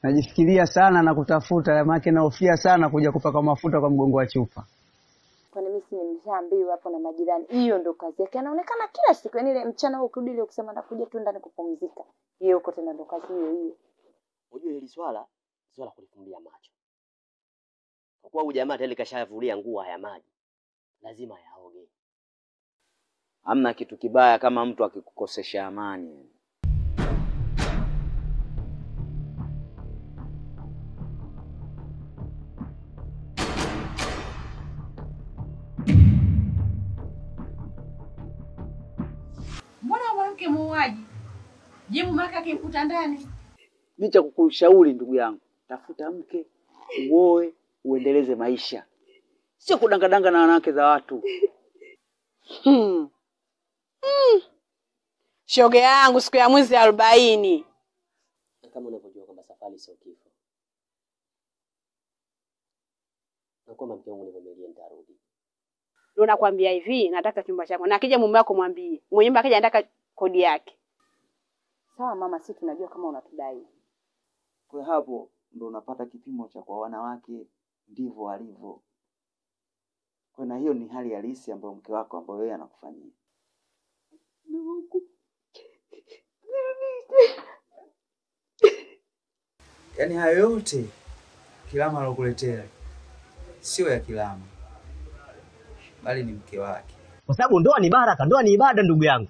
Najifikiria sana na kutafuta, maana nahofia sana kuja kupaka mafuta kwa mgongo wa chupa. Kwani mimi si nimeshaambiwa hapo na majirani. Hiyo ndo kazi yake. Anaonekana kila siku, yani ile mchana huo kurudi ile kusema nakuja tu ndani kupumzika. Hiyo uko tena ndo kazi hiyo. Unajua hili swala kulifumbia macho. Kwa kuwa huyu jamaa tayari kashavulia nguo haya maji, lazima yaoge. Hamna kitu kibaya kama mtu akikukosesha amani. Mbona mwanamke muuaji? Je, mume wake akimkuta ndani? Mimi cha kukushauri ndugu yangu, tafuta mke, uoe, uendeleze maisha. Sio kudangadanga na wanawake za watu. Shoga yangu siku ya mwezi 40. Kama unavyojua kwamba safari sio kifo. Na kama mke wangu nivumilie nitarudi. Ndio nakwambia hivi, nataka chumba chako. Na akija mume wako mwambie. Mwenye nyumba akija anataka kodi yake. Sawa mama, sisi tunajua kama unatudai. Kwa hapo ndo unapata kipimo cha kwa wanawake ndivyo alivyo. Kwa na hiyo ni hali halisi ambayo mke wako ambaye yeye anakufanyia. Yaani hayo yote Kilama alokuletea sio ya Kilama, bali ni mke wake. Kwa sababu ndoa ni baraka, ndoa ni ibada ndugu yangu.